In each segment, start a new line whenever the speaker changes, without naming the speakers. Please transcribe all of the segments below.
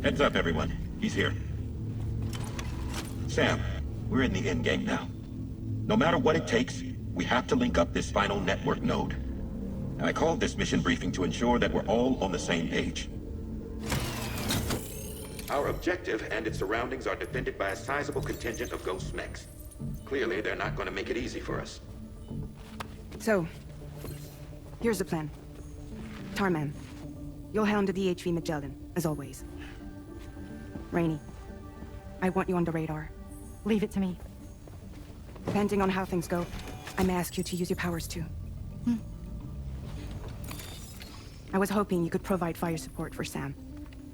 Heads up, everyone. He's here. Sam, we're in the end game now. No matter what it takes, we have to link up this final network node. And I called this mission briefing to ensure that we're all on the same page. Our objective and its surroundings are defended by a sizable contingent of ghost mechs. Clearly, they're not going to make it easy for us.
So, here's the plan. Tarman, you'll hound the DHV Magellan, as always. Rainey, I want you on the radar.
Leave it to me.
Depending on how things go, I may ask you to use your powers too. I was hoping you could provide fire support for Sam,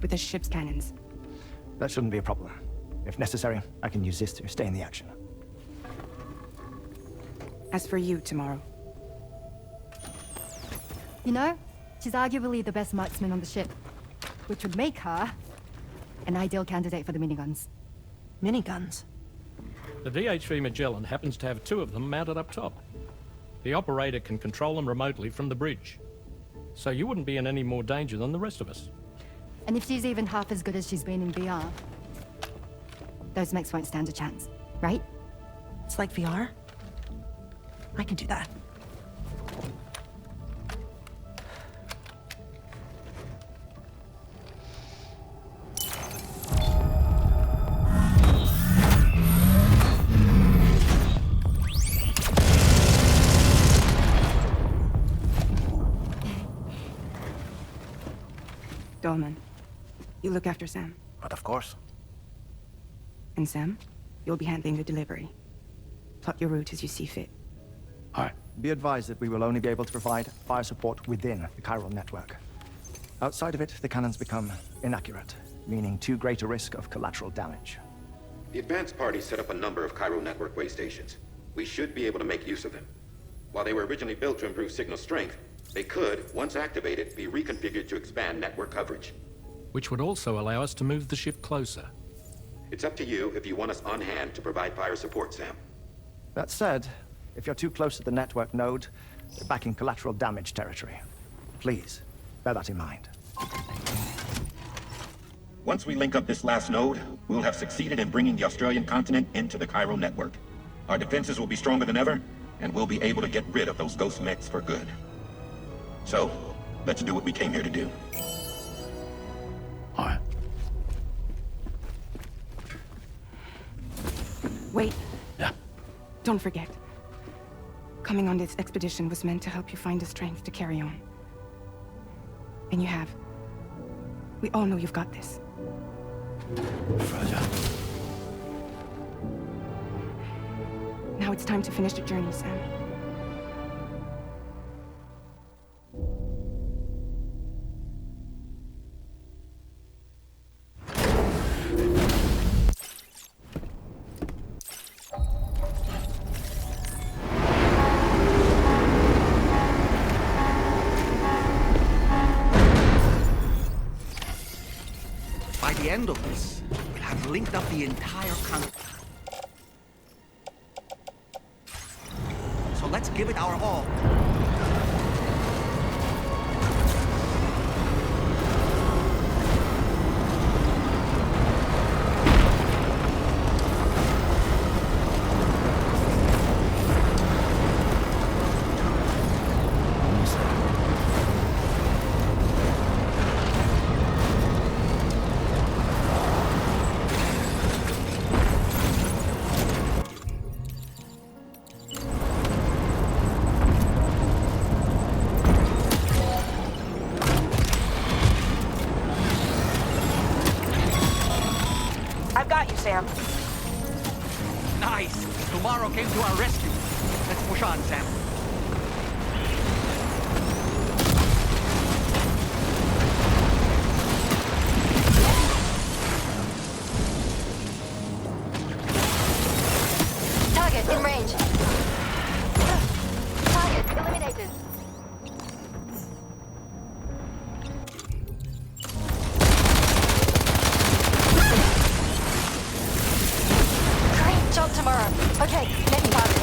with the ship's cannons.
That shouldn't be a problem. If necessary, I can use this to stay in the action.
As for you, tomorrow.
You know, she's arguably the best marksman on the ship, which would make her an ideal candidate for the miniguns.
Miniguns?
The DHV Magellan happens to have 2 of them mounted up top. The operator can control them remotely from the bridge. So you wouldn't be in any more danger than the rest of us.
And if she's even half as good as she's been in VR, those mechs won't stand a chance, right?
It's like VR? I can do that. Dolman, you look after Sam.
But of course.
And Sam, you'll be handling the delivery. Plot your route as you see fit.
All right. Be advised that we will only be able to provide fire support within the Chiral Network. Outside of it, the cannons become inaccurate, meaning too great a risk of collateral damage.
The advanced party set up a number of Chiral Network way stations. We should be able to make use of them. While they were originally built to improve signal strength, they could, once activated, be reconfigured to expand network coverage.
Which would also allow us to move the ship closer.
It's up to you if you want us on hand to provide fire support, Sam.
That said, if you're too close to the network node, you're back in collateral damage territory. Please, bear that in mind.
Once we link up this last node, we'll have succeeded in bringing the Australian continent into the Chiral Network. Our defenses will be stronger than ever, and we'll be able to get rid of those ghost mechs for good. So, let's do what we came here to do.
All right.
Wait.
Yeah.
Don't forget. Coming on this expedition was meant to help you find the strength to carry on. And you have. We all know you've got this.
Roger.
Now it's time to finish the journey, Sam.
By the end of this, we'll have linked up the entire continent. So let's give it our all.
I've got you, Sam.
Nice! Tomorrow came to our rescue. Let's push on, Sam.
Target in range. Target eliminated. Great job tomorrow. Okay, next target.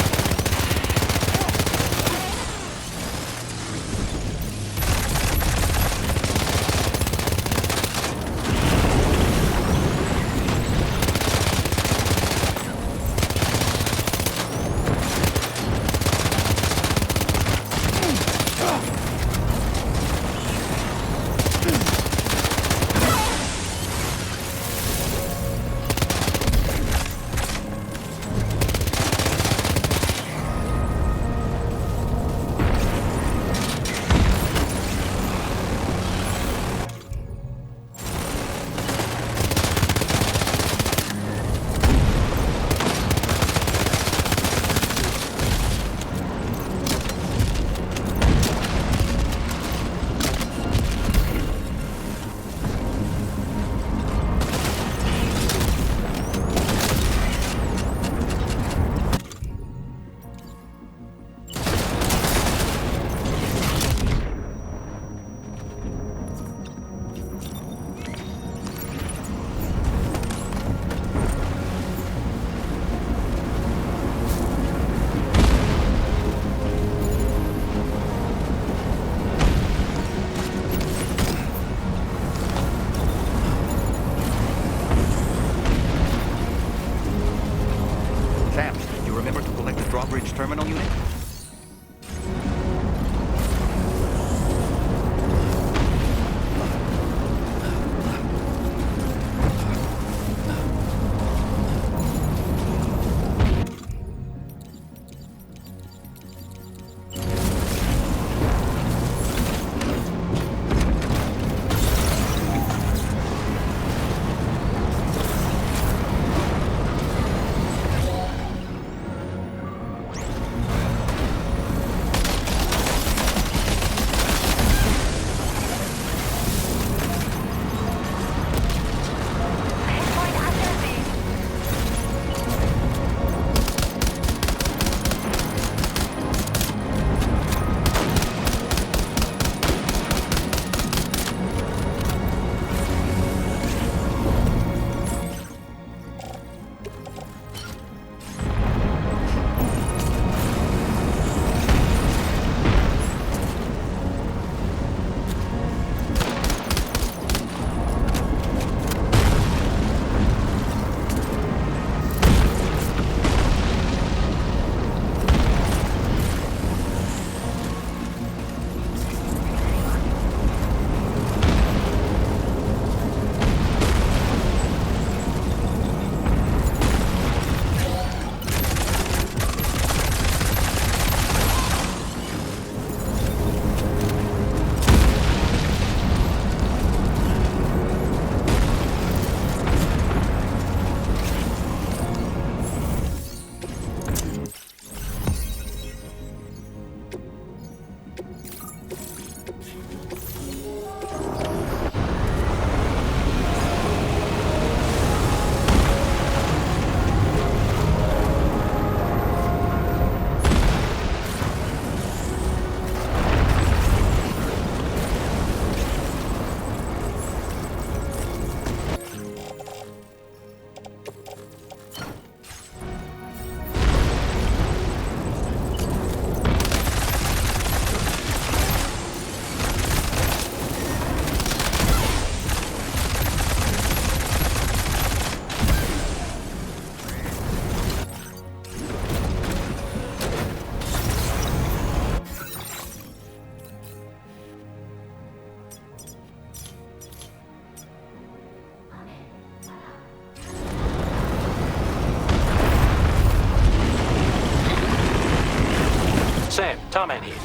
Tarman here.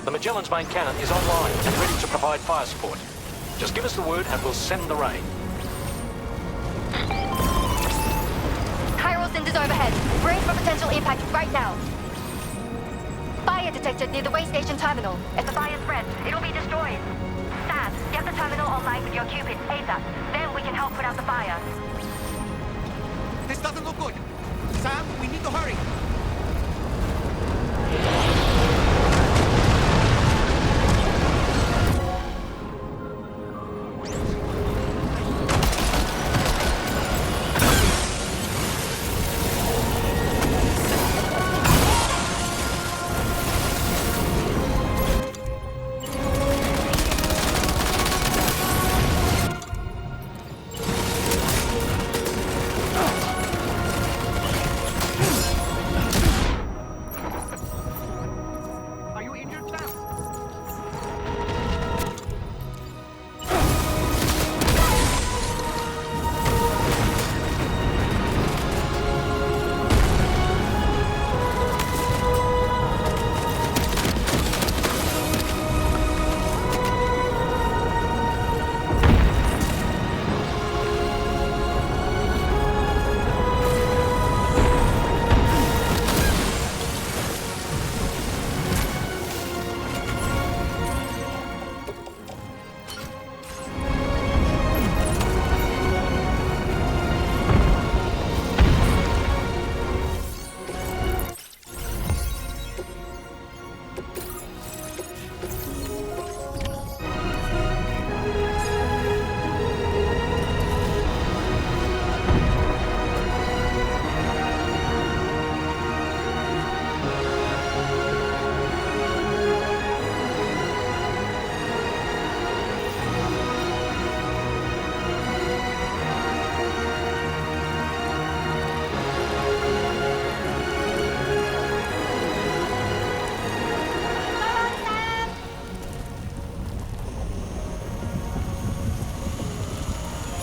The Magellan's main cannon is online and ready to provide fire support. Just give us the word and we'll send the rain.
Chiral cinders overhead. Brace for potential impact right now. Fire detected near the way station terminal. If the fire spreads, it'll be destroyed. Sam, get the terminal online with your Cupid, ASAP. Then we can help put out the fire.
This doesn't look good. Sam, we need to hurry.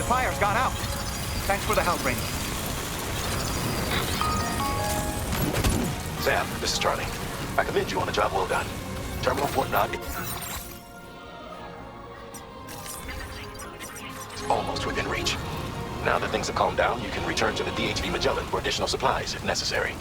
The fire's gone out. Thanks for the help, Rainey.
Sam, this is Charlie. I commend you on a job well done. Terminal Fort Knox is almost within reach. Now that things have calmed down, you can return to the DHV Magellan for additional supplies if necessary.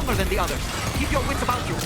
stronger than the others. Keep your wits about you.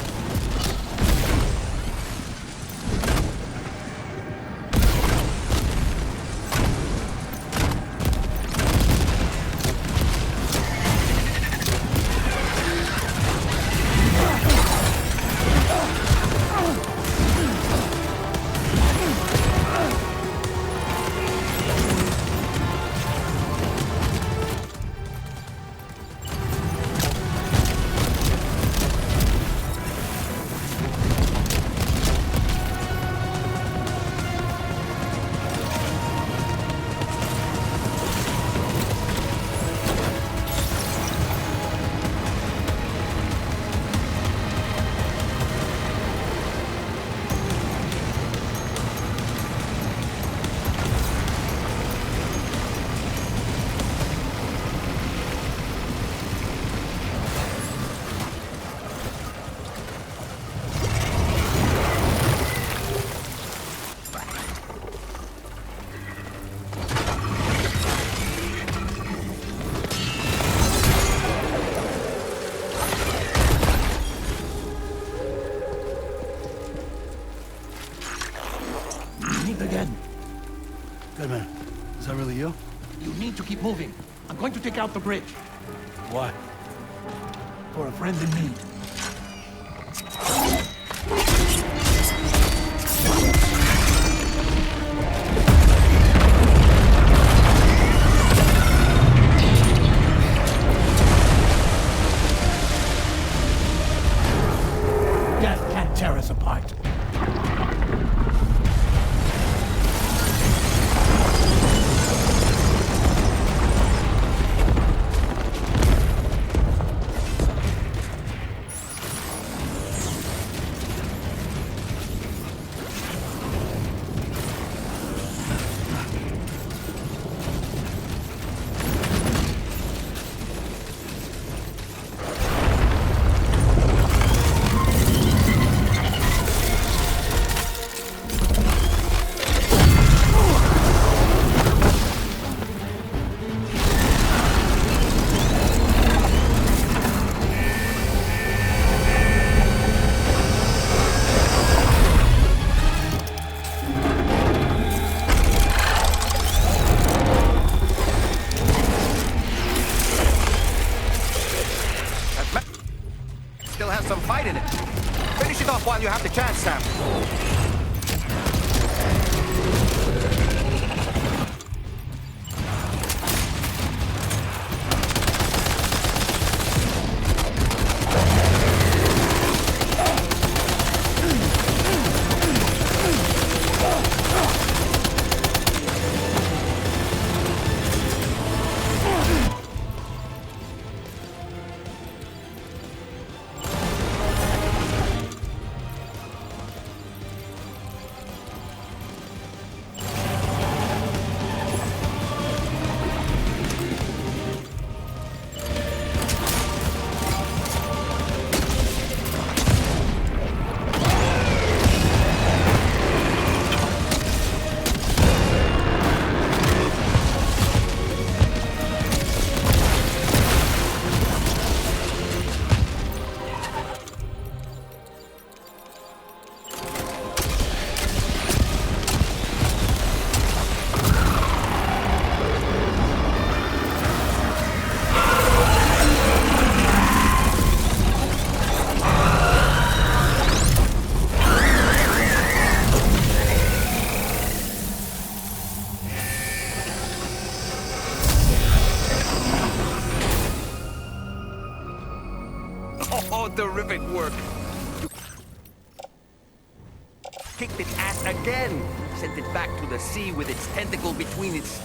Again. Good man. Is that really you?
You need to keep moving. I'm going to take out the bridge.
Why? For a friend in need.
Death can't tear us apart. Still has some fight in it. Finish it off while you have the chance, Sam. Oh, terrific work. You kicked its ass again. Sent it back to the sea with its tentacle between its...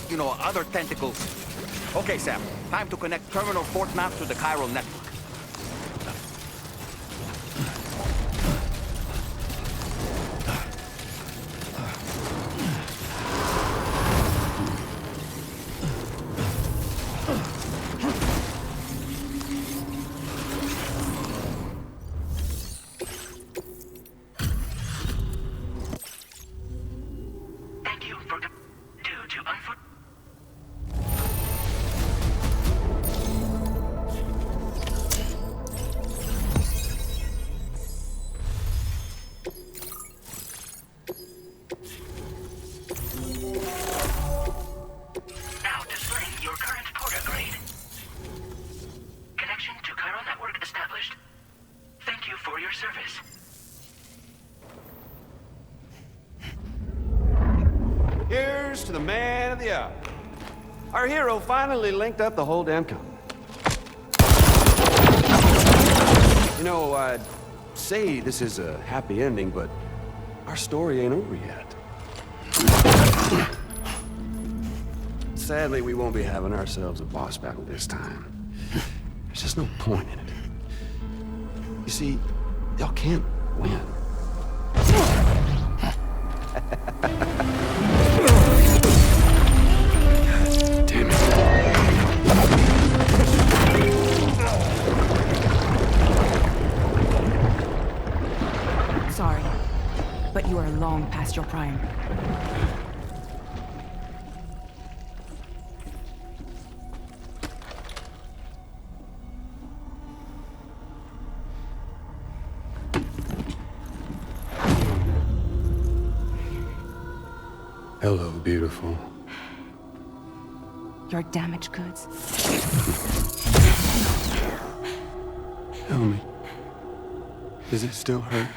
You know, other tentacles. Okay, Sam. Time to connect Terminal Fort Map to the Chiral Network.
Thank you man of the hour. Our hero finally linked up the whole damn company. You know, I'd say this is a happy ending, but our story ain't over yet. Sadly, we won't be having ourselves a boss battle this time. There's just no point in it. You see, y'all can't win. Damn it.
Sorry, but you are long past your prime.
Hello, beautiful.
Your damaged goods.
Tell me, does it still hurt?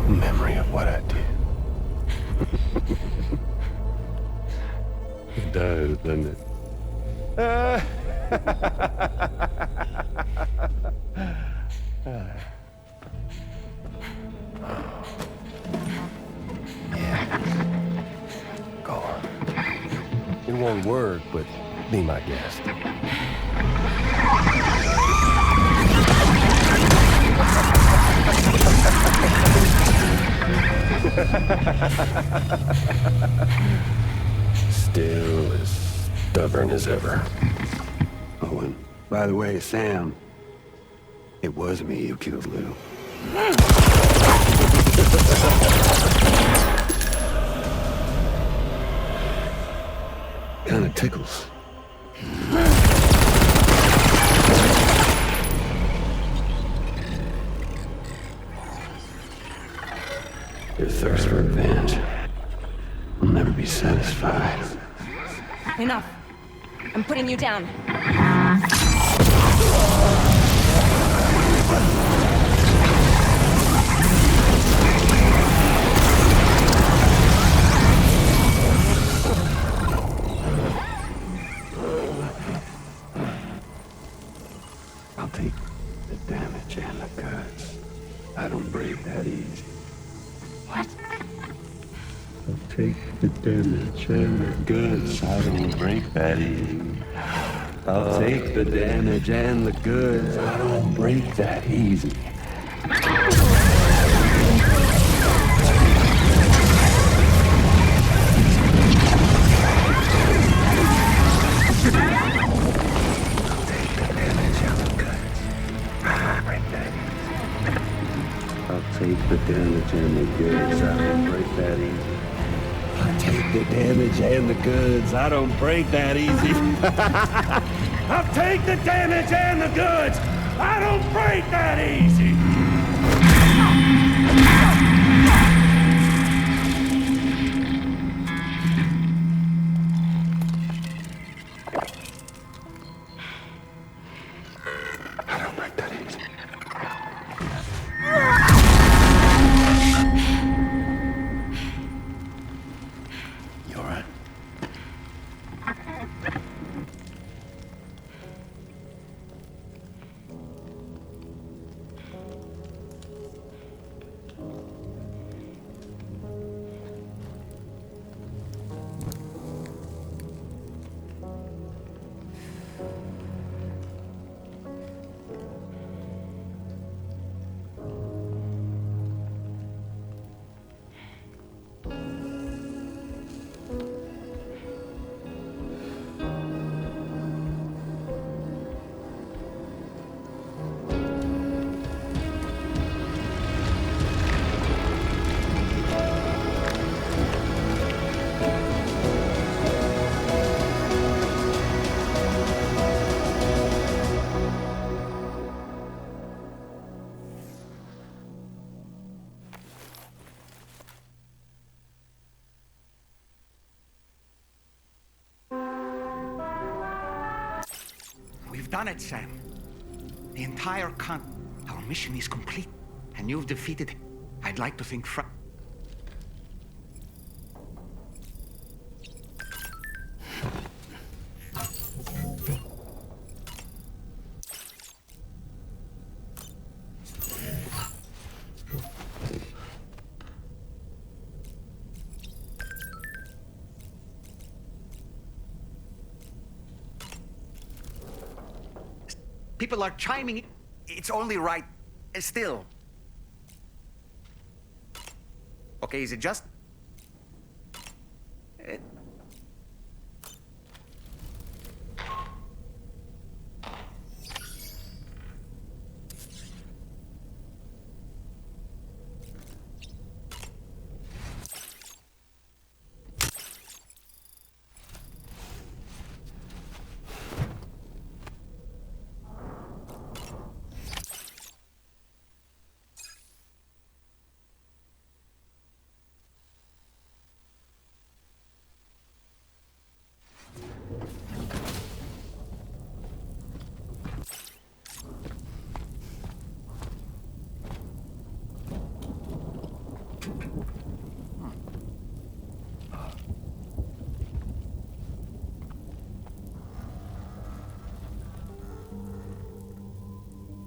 Memory of what I did. It does, doesn't it? Go on. It won't work, but be my guest. Still as stubborn as ever. Oh, and by the way, Sam, it was me who killed Lou. Kinda tickles. Your thirst for revenge will never be satisfied.
Enough. I'm putting you down.
I'll take the damage and the goods. I don't break that easy.
What?
I'll take the damage and the goods. I don't break that easy. I'll take the damage and the goods. I don't break that easy. I'll take the damage and the goods. I don't break that easy. I'll take the damage and the goods. I don't break that easy. I'll take the damage and the goods. I don't break that easy. I don't break that easy. You all right?
We've done it, Sam. The entire Our mission is complete, and you've defeated I'd like to think People are chiming in. It's only right. Still. Okay, is it just...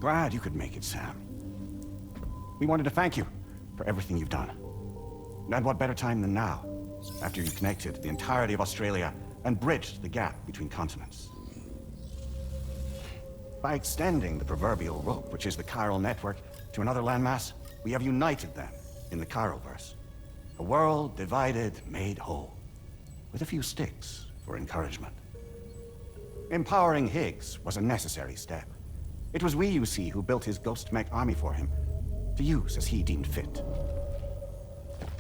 Glad you could make it, Sam. We wanted to thank you for everything you've done. And what better time than now, after you connected the entirety of Australia and bridged the gap between continents. By extending the proverbial rope, which is the Chiral Network, to another landmass, we have united them in the Chiralverse. A world divided, made whole, with a few sticks for encouragement. Empowering Higgs was a necessary step. It was we, you see, who built his ghost mech army for him, to use as he deemed fit.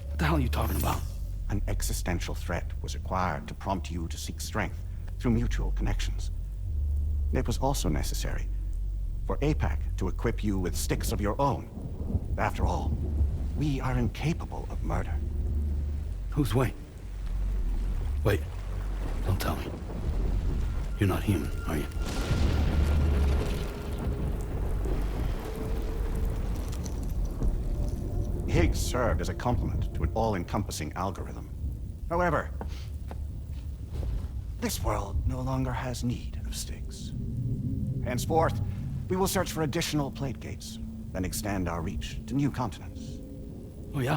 What the hell are you talking about?
An existential threat was required to prompt you to seek strength through mutual connections. It was also necessary for APAC to equip you with sticks of your own. After all, we are incapable of murder.
Who's Wayne? Wait, don't tell me. You're not human, are you?
Higgs served as a complement to an all-encompassing algorithm. However, this world no longer has need of sticks. Henceforth, we will search for additional plate gates, then extend our reach to new continents.
Oh yeah?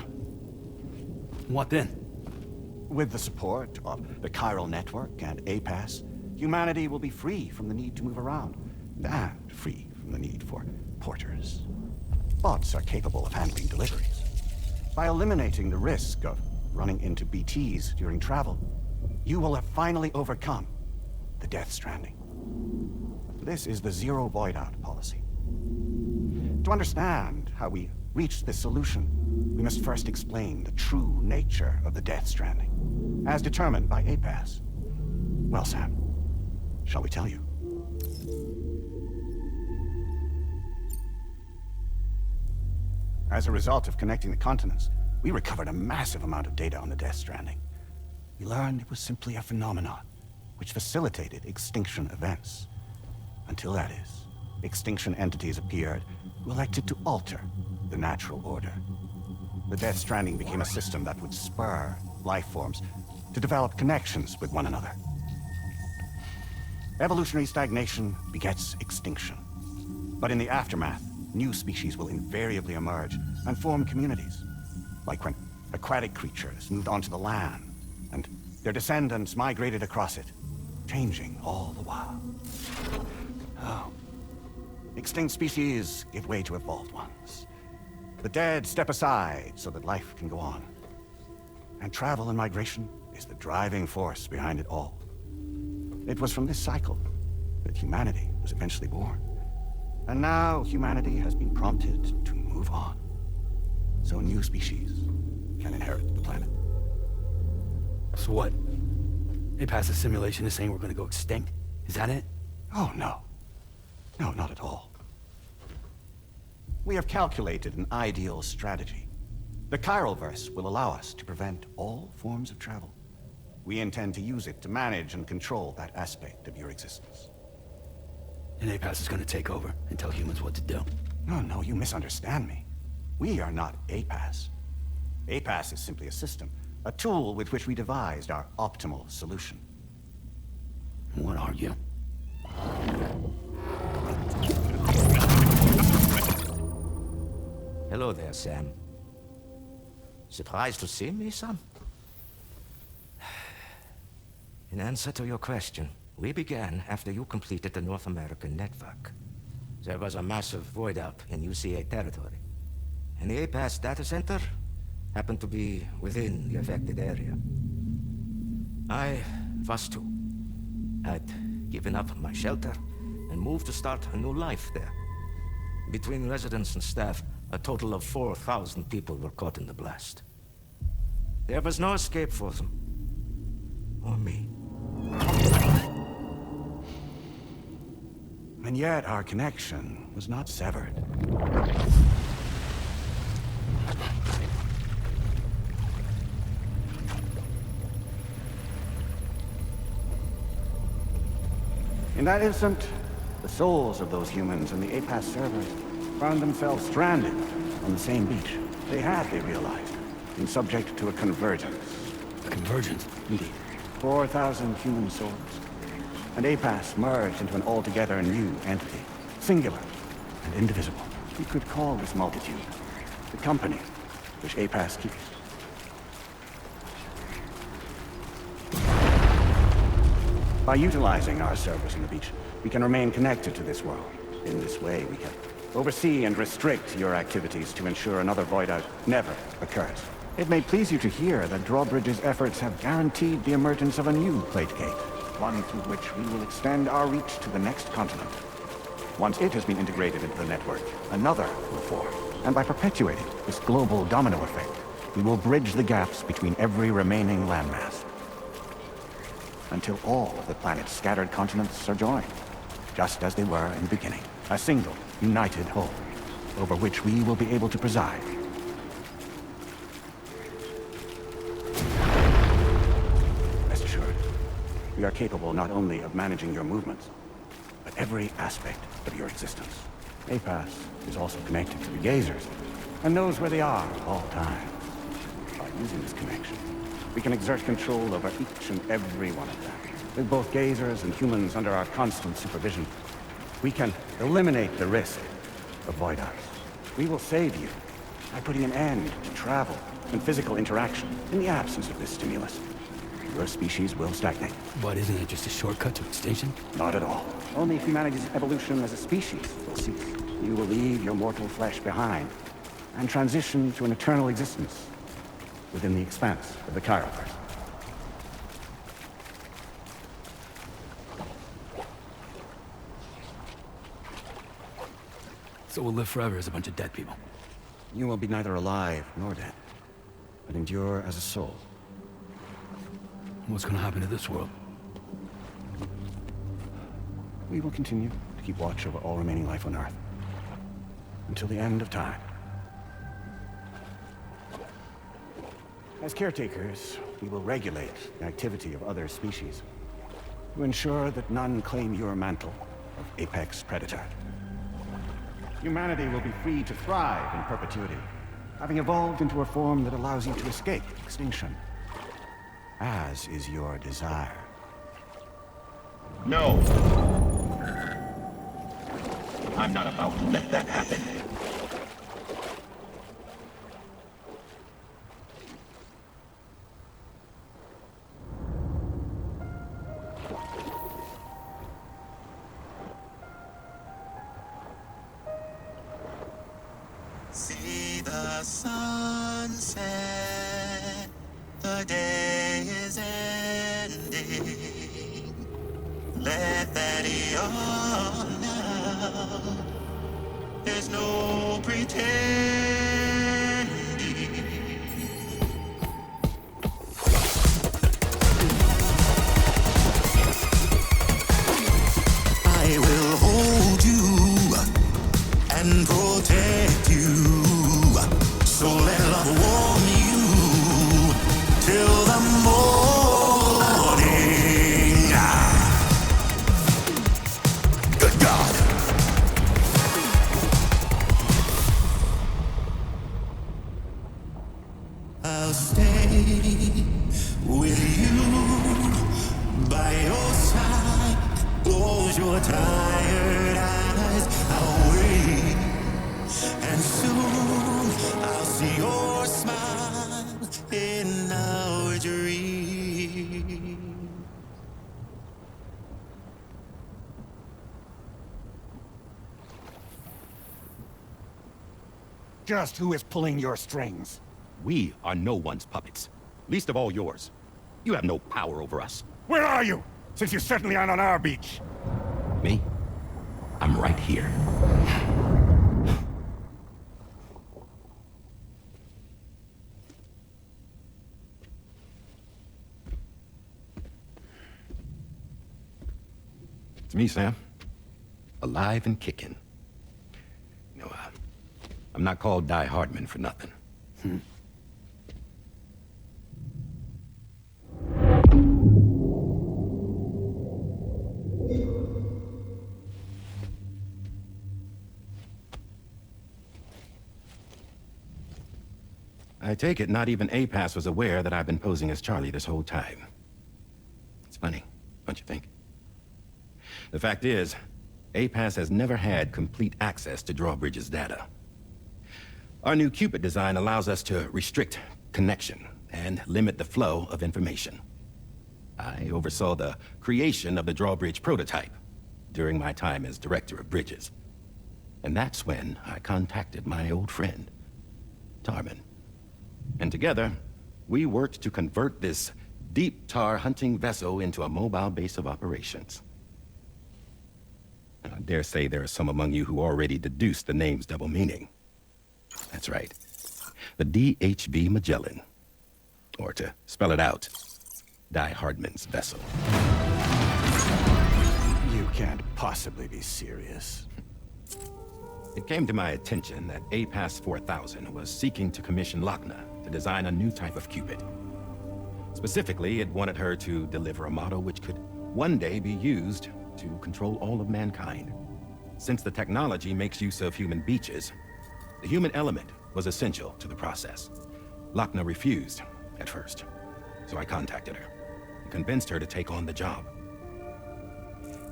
What then?
With the support of the Chiral Network and APAS, humanity will be free from the need to move around, and free from the need for porters. Bots are capable of handling deliveries. By eliminating the risk of running into BTs during travel, you will have finally overcome the Death Stranding. This is the zero void-out policy. To understand how we reached this solution, we must first explain the true nature of the Death Stranding, as determined by APAS. Well, Sam, shall we tell you? As a result of connecting the continents, we recovered a massive amount of data on the Death Stranding. We learned it was simply a phenomenon which facilitated extinction events. Until that is, extinction entities appeared who elected to alter the natural order. The Death Stranding became a system that would spur life forms to develop connections with one another. Evolutionary stagnation begets extinction. But in the aftermath, new species will invariably emerge and form communities, like when aquatic creatures moved onto the land and their descendants migrated across it, changing all the while. Oh. Extinct species give way to evolved ones. The dead step aside so that life can go on. And travel and migration is the driving force behind it all. It was from this cycle that humanity was eventually born. And now humanity has been prompted to move on, so new species can inherit the planet.
So what? APAS' simulation is saying we're gonna go extinct? Is that it?
Oh, no. No, not at all. We have calculated an ideal strategy. The Chiralverse will allow us to prevent all forms of travel. We intend to use it to manage and control that aspect of your existence.
And APAS is gonna take over and tell humans what to do.
No, you misunderstand me. We are not APAS. APAS is simply a system, a tool with which we devised our optimal solution.
What are you?
Hello there, Sam. Surprised to see me, son? In answer to your question, we began after you completed the North American network. There was a massive void out in UCA territory, and the APAS data center happened to be within the affected area. I was too. I'd given up my shelter and moved to start a new life there. Between residents and staff, a total of 4,000 people were caught in the blast. There was no escape for them. Or me.
And yet our connection was not severed. In that instant, the souls of those humans and the APAS servers found themselves stranded on the same beach. They had, they realized, been subject to a convergence.
A convergence?
Indeed. 4,000 human souls. And APAS merged into an altogether new entity. Singular and indivisible. We could call this multitude the company which APAS keeps. By utilizing our servers on the beach, we can remain connected to this world. In this way, we can oversee and restrict your activities to ensure another void out never occurs. It may please you to hear that Drawbridge's efforts have guaranteed the emergence of a new plate gate, one through which we will extend our reach to the next continent. Once it has been integrated into the network, another will form. And by perpetuating this global domino effect, we will bridge the gaps between every remaining landmass, until all of the planet's scattered continents are joined, just as they were in the beginning. A single, united whole, over which we will be able to preside. Rest assured, we are capable not only of managing your movements, but every aspect of your existence. APAS is also connected to the Gazers, and knows where they are at all times. By using this connection, we can exert control over each and every one of them. With both Gazers and humans under our constant supervision, we can eliminate the risk of void outs. We will save you by putting an end to travel and physical interaction. In the absence of this stimulus, your species will stagnate.
But isn't it just a shortcut to extinction?
Not at all. Only humanity's evolution as a species will cease. You will leave your mortal flesh behind and transition to an eternal existence within the expanse of the Chiralverse.
So we'll live forever as a bunch of dead people.
You will be neither alive nor dead, but endure as a soul.
What's gonna happen to this world?
We will continue to keep watch over all remaining life on Earth until the end of time. As caretakers, we will regulate the activity of other species to ensure that none claim your mantle of apex predator. Humanity will be free to thrive in perpetuity, having evolved into a form that allows you to escape extinction, as is your desire.
No! I'm not about to let that happen.
See the sunset, the day is ending. Let that yawn now. There's no pretending. I will hold you and protect you. So let love warm you till the morning. Good God. I'll stay with you by your side. Close your tired eyes, I'll wait, and soon I'll see your smile in our dream.
Just who is pulling your strings?
We are no one's puppets. Least of all yours. You have no power over us.
Where are you? Since you certainly aren't on our beach.
Me? I'm right here. It's me, Sam. Alive and kicking. You know, I'm not called Die Hardman for nothing. I take it not even APAS was aware that I've been posing as Charlie this whole time. It's funny, don't you think? The fact is, APAS has never had complete access to Drawbridge's data. Our new Cupid design allows us to restrict connection and limit the flow of information. I oversaw the creation of the Drawbridge prototype during my time as Director of Bridges. And that's when I contacted my old friend, Tarman. And together, we worked to convert this deep tar hunting vessel into a mobile base of operations. I dare say there are some among you who already deduced the name's double meaning. That's right. The DHV Magellan. Or to spell it out, Die Hardman's vessel.
You can't possibly be serious.
It came to my attention that APAS 4000 was seeking to commission Lochna to design a new type of Cupid. Specifically, it wanted her to deliver a model which could one day be used to control all of mankind. Since the technology makes use of human beaches, the human element was essential to the process. Lochna refused at first, so I contacted her and convinced her to take on the job.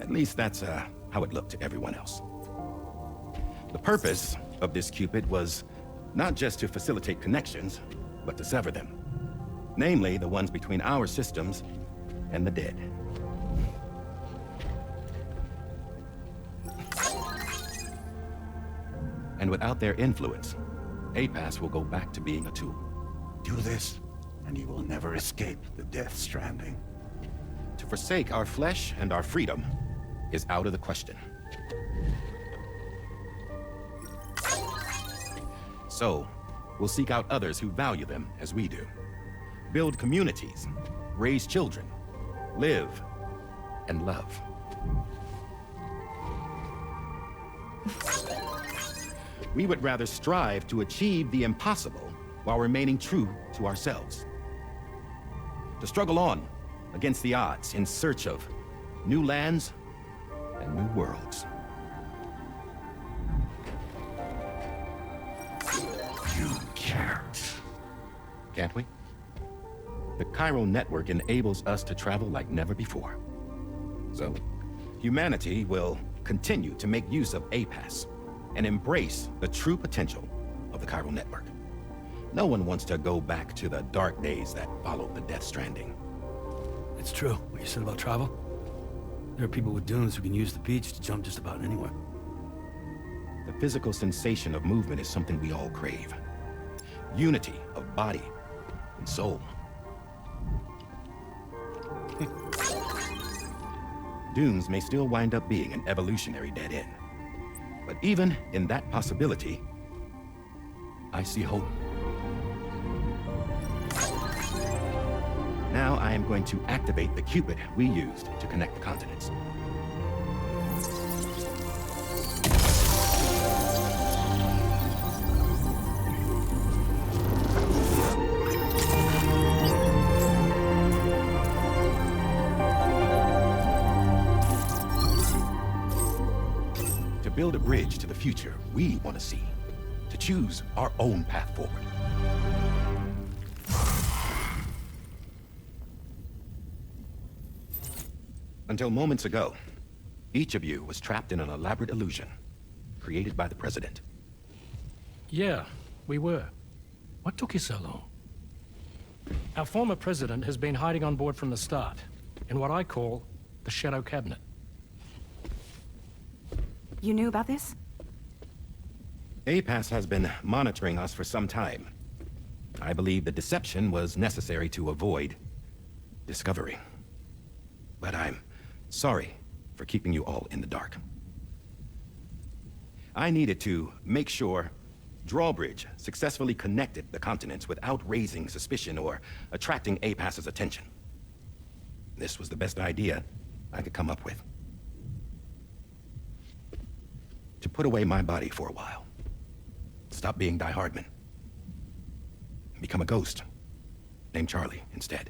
At least that's how it looked to everyone else. The purpose of this Cupid was not just to facilitate connections, but to sever them. Namely, the ones between our systems and the dead. And without their influence, APAS will go back to being a tool.
Do this, and you will never escape the Death Stranding.
To forsake our flesh and our freedom is out of the question. So, we'll seek out others who value them as we do. Build communities, raise children, live, and love. We would rather strive to achieve the impossible while remaining true to ourselves. To struggle on against the odds in search of new lands and new worlds.
You can't.
Can't we? The Chiral Network enables us to travel like never before. So, humanity will continue to make use of APAS and embrace the true potential of the Chiral Network. No one wants to go back to the dark days that followed the Death Stranding.
It's true, what you said about travel. There are people with dunes who can use the beach to jump just about anywhere.
The physical sensation of movement is something we all crave. Unity of body and soul. Dunes may still wind up being an evolutionary dead end. But even in that possibility, I see hope. Now I am going to activate the Cupid we used to connect the continents. To build a bridge to the future we want to see, to choose our own path forward. Until moments ago, each of you was trapped in an elaborate illusion created by the President.
Yeah, we were. What took you so long? Our former president has been hiding on board from the start, in what I call the Shadow Cabinet.
You knew about this?
APAS has been monitoring us for some time. I believe the deception was necessary to avoid discovery. But I'm sorry for keeping you all in the dark. I needed to make sure Drawbridge successfully connected the continents without raising suspicion or attracting APAS's attention. This was the best idea I could come up with. To put away my body for a while. Stop being Die Hardman. Become a ghost, named Charlie instead.